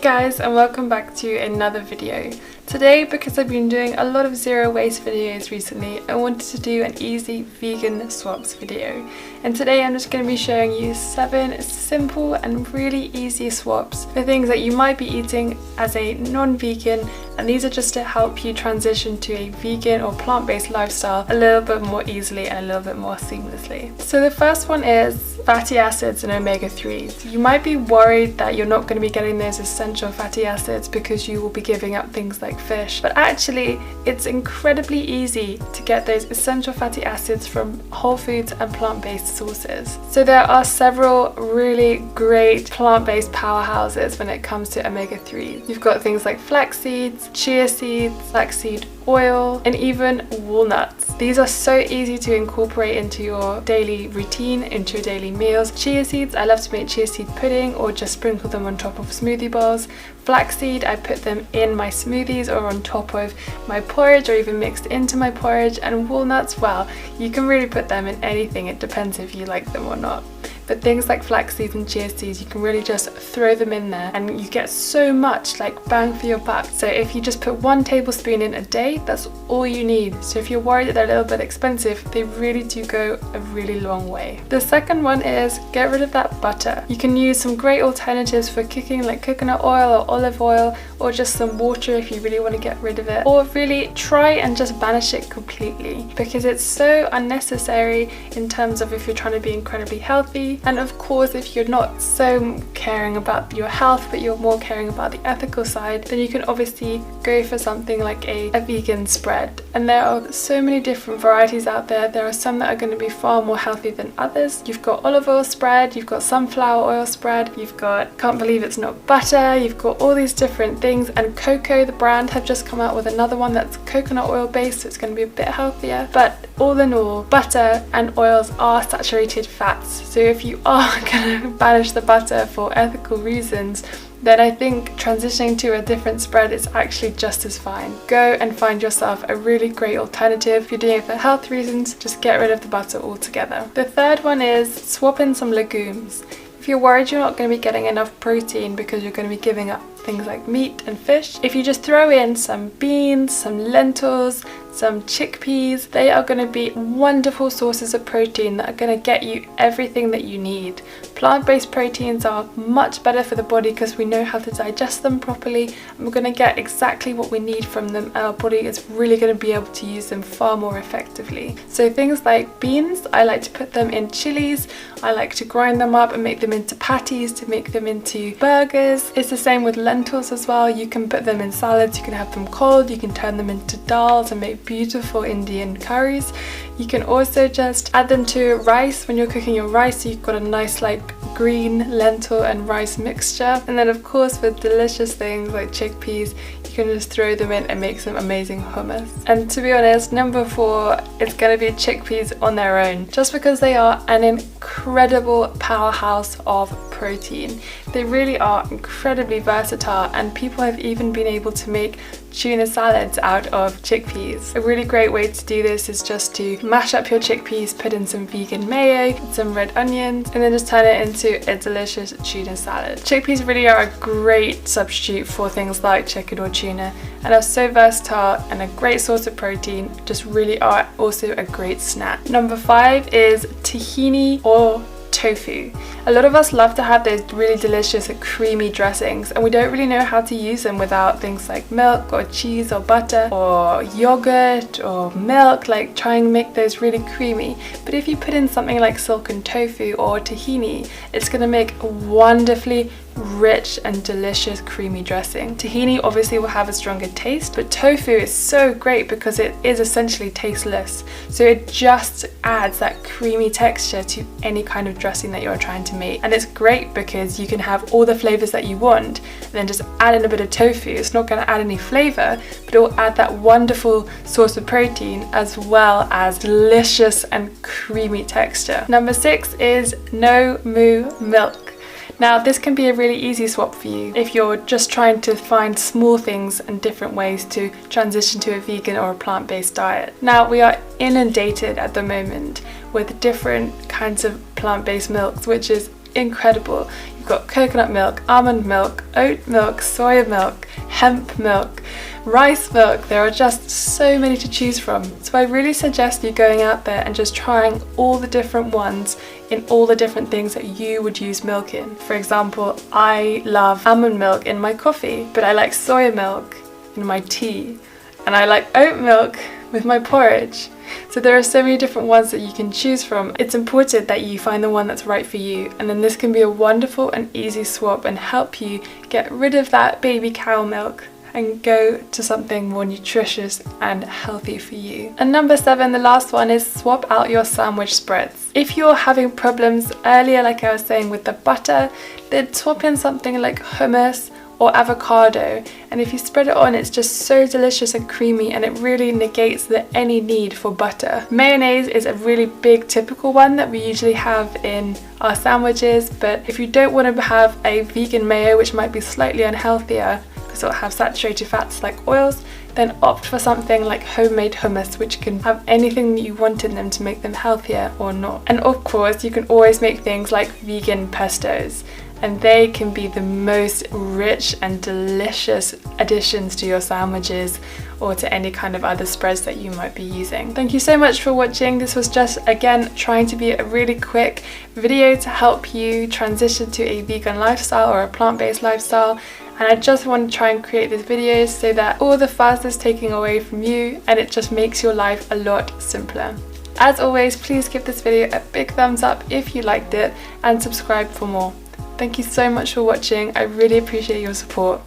guys, and welcome back to another video. Today, because I've been doing a lot of zero waste videos recently, I wanted to do an easy vegan swaps video. And today I'm just going to be showing you 7 simple and really easy swaps for things that you might be eating as a non-vegan, and these are just to help you transition to a vegan or plant-based lifestyle a little bit more easily and a little bit more seamlessly. So the first one is fatty acids and omega-3s. You might be worried that you're not going to be getting those essential fatty acids because you will be giving up things like fish, but actually it's incredibly easy to get those essential fatty acids from whole foods and plant-based sources. So there are several really great plant-based powerhouses when it comes to omega-3s. You've got things like flax seeds, chia seeds, flaxseed oil, and even walnuts. These are so easy to incorporate into your daily routine, into your daily meals. Chia seeds, I love to make chia seed pudding or just sprinkle them on top of smoothie bowls. Flaxseed, I put them in my smoothies or on top of my porridge or even mixed into my porridge. And walnuts, well, you can really put them in anything. It depends if you like them or not. But things like flax seeds and chia seeds, you can really just throw them in there and you get so much like bang for your buck. So if you just put 1 tablespoon in a day, that's all you need. So if you're worried that they're a little bit expensive, they really do go a really long way. The second one is get rid of that butter. You can use some great alternatives for cooking like coconut oil or olive oil, or just some water if you really want to get rid of it, or really try and just banish it completely, because it's so unnecessary in terms of if you're trying to be incredibly healthy. And of course, if you're not so caring about your health but you're more caring about the ethical side, then you can obviously go for something like a vegan spread. And there are so many different varieties out there. There are some that are going to be far more healthy than others. You've got olive oil spread, you've got sunflower oil spread, you've got can't believe it's not butter, you've got all these different things. And Cocoa, the brand, have just come out with another one that's coconut oil based, so it's going to be a bit healthier. But all in all, butter and oils are saturated fats, so if you are going to banish the butter for ethical reasons, then I think transitioning to a different spread is actually just as fine. Go and find yourself a really great alternative. If you're doing it for health reasons, just get rid of the butter altogether. The third one is swap in some legumes. If you're worried you're not going to be getting enough protein because you're going to be giving up things like meat and fish, if you just throw in some beans, some lentils, some chickpeas, they are going to be wonderful sources of protein that are going to get you everything that you need. Plant-based proteins are much better for the body because we know how to digest them properly, and we're going to get exactly what we need from them, and our body is really going to be able to use them far more effectively. So things like beans, I like to put them in chilies, I like to grind them up and make them into patties, to make them into burgers. It's the same with lentils as well. You can put them in salads, you can have them cold, you can turn them into dals and make beautiful Indian curries. You can also just add them to rice when you're cooking your rice, so you've got a nice like green lentil and rice mixture. And then of course with delicious things like chickpeas, you can just throw them in and make some amazing hummus. And to be honest, number 4 is going to be chickpeas on their own, just because they are an incredible powerhouse of protein. They really are incredibly versatile, and people have even been able to make tuna salads out of chickpeas. A really great way to do this is just to mash up your chickpeas, put in some vegan mayo, some red onions, and then just turn it into a delicious tuna salad. Chickpeas really are a great substitute for things like chicken or tuna, and are so versatile and a great source of protein, just really are also a great snack. Number 5 is tahini or tofu. A lot of us love to have those really delicious creamy dressings, and we don't really know how to use them without things like milk or cheese or butter or yogurt or milk, like try and make those really creamy. But if you put in something like silken tofu or tahini, it's going to make a wonderfully rich and delicious creamy dressing. Tahini obviously will have a stronger taste, but tofu is so great because it is essentially tasteless, so it just adds that creamy texture to any kind of dressing that you're trying to make. And it's great because you can have all the flavors that you want and then just add in a bit of tofu. It's not going to add any flavor, but it will add that wonderful source of protein as well as delicious and creamy texture. Number 6 is no moo milk. Now this can be a really easy swap for you if you're just trying to find small things and different ways to transition to a vegan or a plant-based diet. Now we are inundated at the moment with different kinds of plant-based milks, which is incredible. You've got coconut milk, almond milk, oat milk, soya milk, hemp milk, rice milk. There are just so many to choose from. So I really suggest you going out there and just trying all the different ones in all the different things that you would use milk in. For example, I love almond milk in my coffee, but I like soya milk in my tea, and I like oat milk with my porridge. So there are so many different ones that you can choose from. It's important that you find the one that's right for you, and then this can be a wonderful and easy swap and help you get rid of that baby cow milk and go to something more nutritious and healthy for you. And number 7, the last one, is swap out your sandwich spreads. If you're having problems earlier, like I was saying with the butter, then swap in something like hummus or avocado, and if you spread it on, it's just so delicious and creamy, and it really negates any need for butter. Mayonnaise is a really big typical one that we usually have in our sandwiches, but if you don't want to have a vegan mayo, which might be slightly unhealthier because it'll have saturated fats like oils, then opt for something like homemade hummus, which can have anything that you want in them to make them healthier or not. And of course, you can always make things like vegan pestos, and they can be the most rich and delicious additions to your sandwiches or to any kind of other spreads that you might be using. Thank you so much for watching. This was just, again, trying to be a really quick video to help you transition to a vegan lifestyle or a plant-based lifestyle. And I just want to try and create these videos so that all the fuss is taken away from you and it just makes your life a lot simpler. As always, please give this video a big thumbs up if you liked it and subscribe for more. Thank you so much for watching. I really appreciate your support.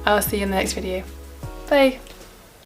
I'll see you in the next video. Bye!